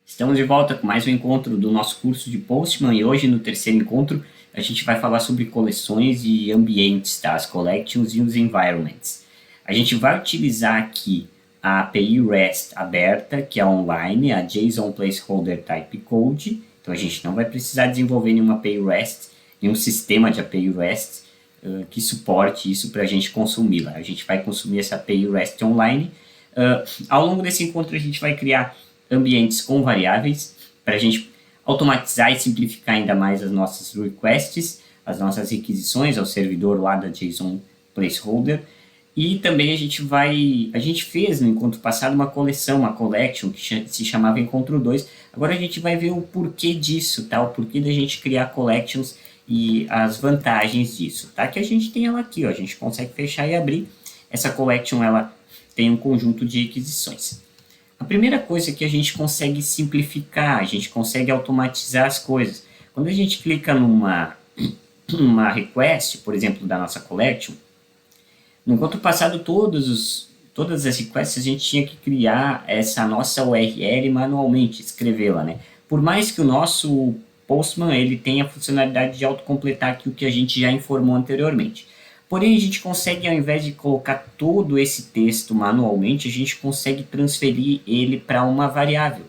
Estamos de volta com mais um encontro do nosso curso de Postman e hoje no terceiro encontro a gente vai falar sobre coleções e ambientes, tá? As collections e os environments. A gente vai utilizar aqui a API REST aberta, que é online, a JSON Placeholder Type Code. Então a gente não vai precisar desenvolver nenhuma API REST, nenhum sistema de API REST que suporte isso para a gente consumir lá. A gente vai consumir essa API REST online. Ao longo desse encontro a gente vai criar ambientes com variáveis para a gente automatizar e simplificar ainda mais as nossas requests, as nossas requisições ao servidor lá da JSON Placeholder. E também a gente fez no encontro passado uma coleção, uma collection que se chamava Encontro 2. Agora a gente vai ver o porquê disso, tá? O porquê da gente criar collections e as vantagens disso, tá? Que a gente tem ela aqui, ó, a gente consegue fechar e abrir. Essa collection, ela tem um conjunto de requisições. A primeira coisa é que a gente consegue simplificar, a gente consegue automatizar as coisas. Quando a gente clica numa request, por exemplo, da nossa collection, no encontro passado todas as requests a gente tinha que criar essa nossa URL manualmente, escrevê-la, né? Por mais que o nosso Postman ele tenha a funcionalidade de autocompletar aqui o que a gente já informou anteriormente. Porém, a gente consegue, ao invés de colocar todo esse texto manualmente, a gente consegue transferir ele para uma variável.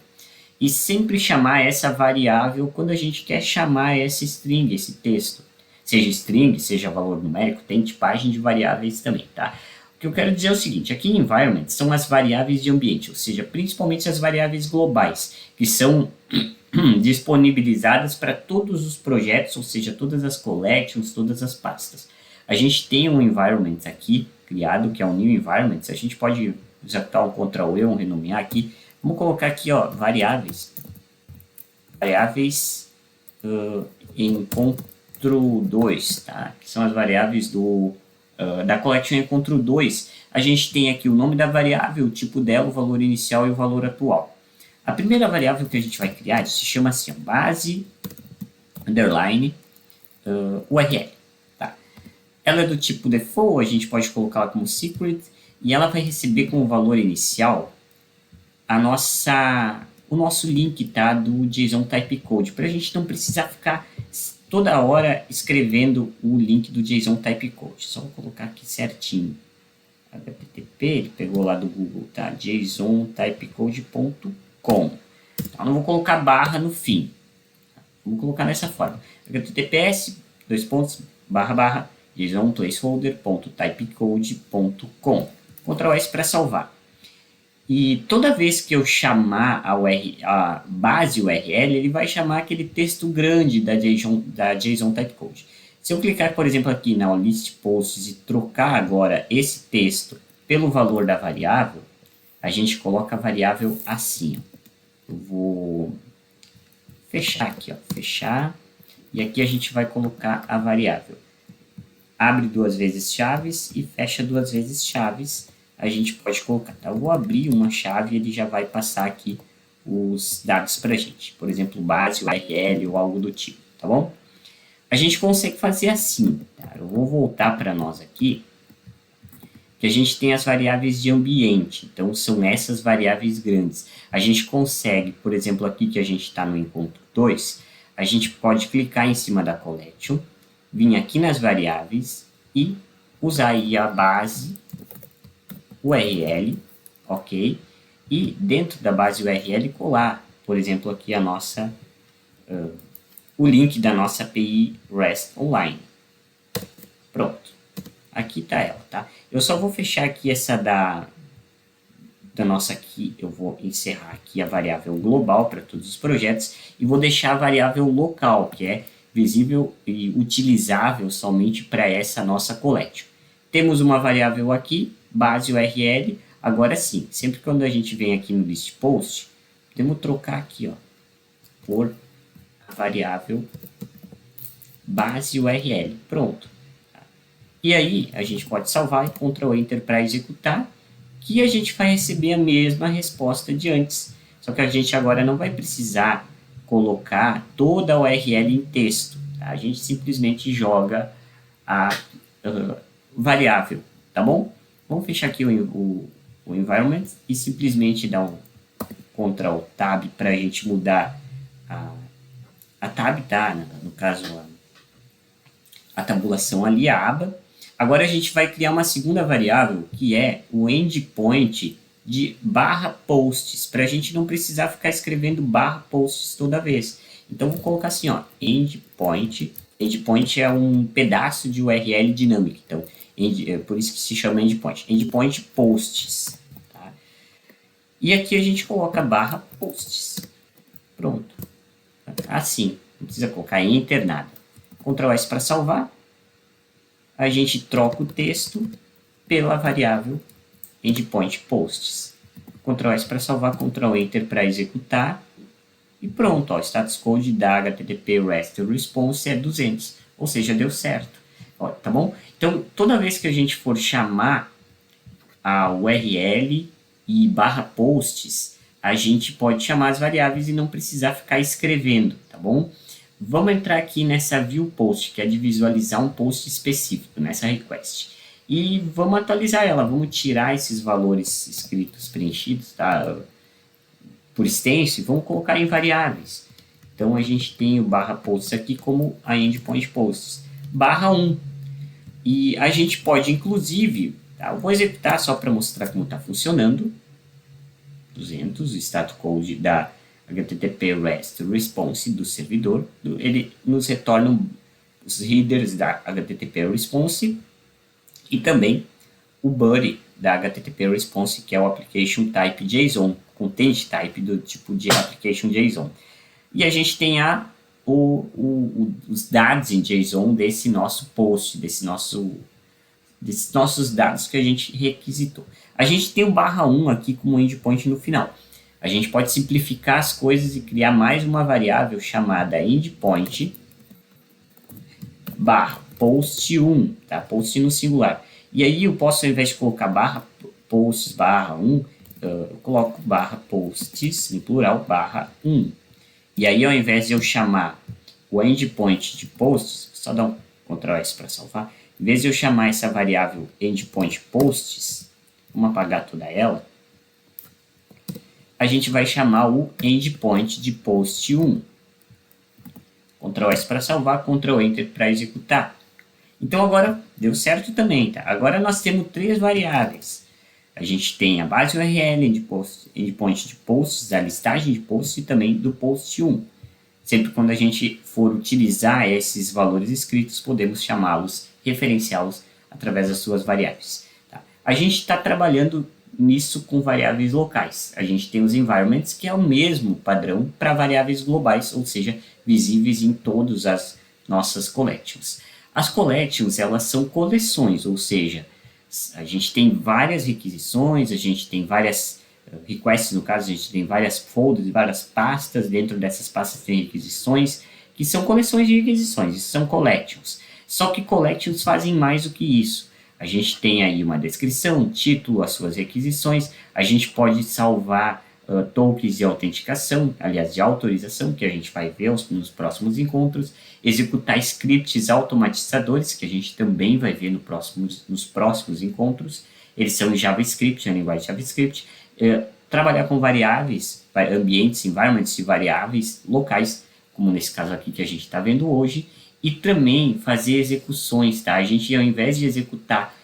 E sempre chamar essa variável quando a gente quer chamar essa string, esse texto. Seja string, seja valor numérico, tem tipagem de variáveis também, tá? O que eu quero dizer é o seguinte, aqui em environment são as variáveis de ambiente, ou seja, principalmente as variáveis globais, que são disponibilizadas para todos os projetos, ou seja, todas as collections, todas as pastas. A gente tem um environment aqui criado, que é um new environment. A gente pode executar um Ctrl+E, renomear aqui. Vamos colocar aqui, ó, variáveis. Variáveis encontro 2, tá? Que são as variáveis da collection encontro 2. A gente tem aqui o nome da variável, o tipo dela, o valor inicial e o valor atual. A primeira variável que a gente vai criar se chama assim, base, underline, URL. Ela é do tipo default, a gente pode colocá-la como secret, e ela vai receber como valor inicial o nosso link, tá, do JSON Typecode, para a gente não precisar ficar toda hora escrevendo o link do JSON Typecode. Só vou colocar aqui certinho. HTTP, ele pegou lá do Google, tá? JSONtypecode.com. Então, não vou colocar barra no fim. Vamos colocar dessa forma. HTTPS, // JSONplaceholder.typecode.com. Ctrl S para salvar. E toda vez que eu chamar a base URL, ele vai chamar aquele texto grande da JSON Typecode. Se eu clicar, por exemplo, aqui na list posts e trocar agora esse texto pelo valor da variável, a gente coloca a variável assim. Eu vou fechar aqui, ó, fechar, e aqui a gente vai colocar a variável. Abre duas vezes chaves e fecha duas vezes chaves. A gente pode colocar, tá? Eu vou abrir uma chave e ele já vai passar aqui os dados para a gente. Por exemplo, base, URL ou algo do tipo, tá bom? A gente consegue fazer assim, tá? Eu vou voltar para nós aqui, que a gente tem as variáveis de ambiente. Então, são essas variáveis grandes. A gente consegue, por exemplo, aqui que a gente está no encontro 2, a gente pode clicar em cima da collection, vir aqui nas variáveis e usar aí a base URL, ok? E dentro da base URL colar, por exemplo, aqui a nossa, o link da nossa API REST online. Pronto. Aqui está ela, tá? Eu só vou fechar aqui essa da nossa aqui, eu vou encerrar aqui a variável global para todos os projetos e vou deixar a variável local, que é visível e utilizável somente para essa nossa collection. Temos uma variável aqui, base URL, agora sim, sempre quando a gente vem aqui no list post, podemos trocar aqui, ó, por a variável base URL, pronto. E aí, a gente pode salvar e Ctrl Enter para executar, que a gente vai receber a mesma resposta de antes. Só que a gente agora não vai precisar colocar toda a URL em texto. Tá? A gente simplesmente joga variável, tá bom? Vamos fechar aqui o environment e simplesmente dar um Ctrl Tab para a gente mudar a tab, tá? No caso, a tabulação ali, a aba. Agora a gente vai criar uma segunda variável, que é o endpoint de /posts, para a gente não precisar ficar escrevendo /posts toda vez. Então, vou colocar assim, ó, endpoint. Endpoint é um pedaço de URL dinâmico. Então, por isso que se chama endpoint. Endpoint posts. Tá? E aqui a gente coloca /posts. Pronto. Assim. Não precisa colocar enter, nada. Ctrl S para salvar. A gente troca o texto pela variável endpoint posts. Ctrl S para salvar, Ctrl Enter para executar. E pronto, ó, status code da HTTP REST Response é 200, ou seja, deu certo. Ó, tá bom? Então, toda vez que a gente for chamar a URL e /posts, a gente pode chamar as variáveis e não precisar ficar escrevendo, tá bom? Vamos entrar aqui nessa view post, que é de visualizar um post específico, nessa request. E vamos atualizar ela, vamos tirar esses valores escritos preenchidos, tá? Por extenso, e vamos colocar em variáveis. Então, a gente tem o /posts aqui como a endpoint posts. /1. E a gente pode, inclusive, tá? Eu vou executar só para mostrar como está funcionando. 200, o status code da HTTP REST Response do servidor. Ele nos retorna os headers da HTTP Response e também o body da HTTP Response, que é o Application Type JSON, Content Type do tipo de Application JSON. E a gente tem os dados em JSON desse nosso post, desses nossos dados que a gente requisitou. A gente tem o /1 aqui como endpoint no final. A gente pode simplificar as coisas e criar mais uma variável chamada endpoint /post1, tá? Post no singular. E aí eu posso, ao invés de colocar /posts /1, eu coloco /posts, em plural, /1. E aí, ao invés de eu chamar o endpoint de posts, só dar um Ctrl S para salvar, em vez de eu chamar essa variável endpoint posts, vamos apagar toda ela, a gente vai chamar o endpoint de post1. Ctrl S para salvar, Ctrl Enter para executar. Então agora deu certo também, tá? Agora nós temos 3 variáveis. A gente tem a base URL, endpoint de posts, a listagem de posts e também do post1. Sempre quando a gente for utilizar esses valores escritos, podemos chamá-los, referenciá-los através das suas variáveis. Tá? A gente está trabalhando nisso com variáveis locais. A gente tem os environments, que é o mesmo padrão para variáveis globais, ou seja, visíveis em todas as nossas collections. As collections, elas são coleções, ou seja, a gente tem várias requisições, a gente tem várias requests, no caso, a gente tem várias folders, várias pastas, dentro dessas pastas tem requisições, que são coleções de requisições, isso são collections. Só que collections fazem mais do que isso. A gente tem aí uma descrição, título, as suas requisições, a gente pode salvar tokens de autenticação, aliás, de autorização, que a gente vai ver nos próximos encontros, executar scripts automatizadores, que a gente também vai ver nos próximos encontros, eles são em JavaScript, a linguagem JavaScript, trabalhar com variáveis, ambientes, environments e variáveis locais, como nesse caso aqui que a gente está vendo hoje, e também fazer execuções, tá? A gente, ao invés de executar,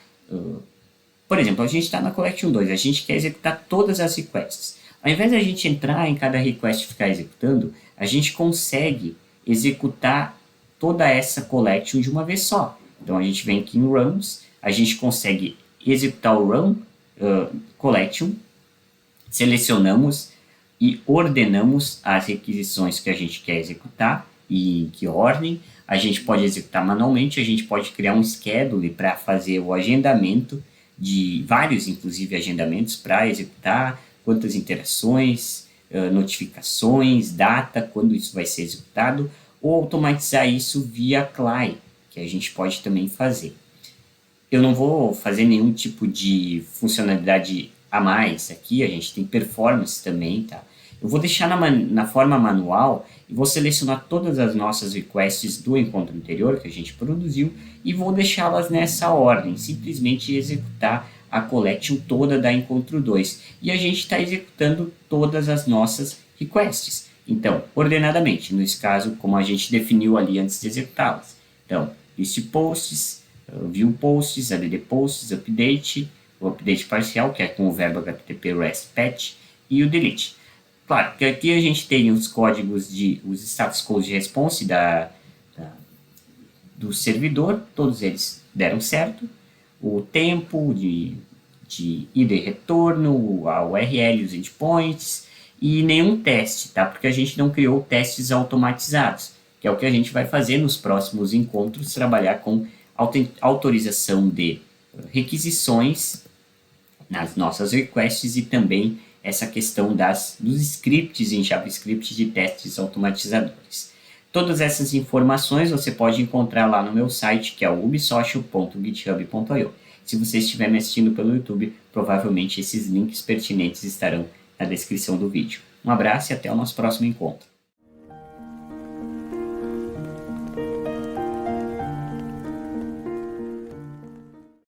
por exemplo, a gente está na Collection 2, a gente quer executar todas as requests. Ao invés de a gente entrar em cada request e ficar executando, a gente consegue executar toda essa collection de uma vez só. Então, a gente vem aqui em Runs, a gente consegue executar o Run Collection, selecionamos e ordenamos as requisições que a gente quer executar e em que ordem. A gente pode executar manualmente, a gente pode criar um schedule para fazer o agendamento de vários, inclusive, agendamentos para executar, quantas interações, notificações, data, quando isso vai ser executado, ou automatizar isso via CLI, que a gente pode também fazer. Eu não vou fazer nenhum tipo de funcionalidade a mais aqui, a gente tem performance também, tá? Eu vou deixar na forma manual e vou selecionar todas as nossas requests do encontro anterior que a gente produziu e vou deixá-las nessa ordem, simplesmente executar a collection toda da encontro 2. E a gente está executando todas as nossas requests. Então, ordenadamente, nesse caso, como a gente definiu ali antes de executá-las. Então, list posts, view posts, add posts, update, o update parcial, que é com o verbo http rest patch, e o delete. Claro que aqui a gente tem os códigos os status codes de response do servidor, todos eles deram certo. O tempo de ida e retorno, a URL, os endpoints, e nenhum teste, tá? Porque a gente não criou testes automatizados, que é o que a gente vai fazer nos próximos encontros, trabalhar com autorização de requisições nas nossas requests e também essa questão dos scripts em JavaScript de testes automatizadores. Todas essas informações você pode encontrar lá no meu site, que é o ubsocial.github.io. Se você estiver me assistindo pelo YouTube, provavelmente esses links pertinentes estarão na descrição do vídeo. Um abraço e até o nosso próximo encontro.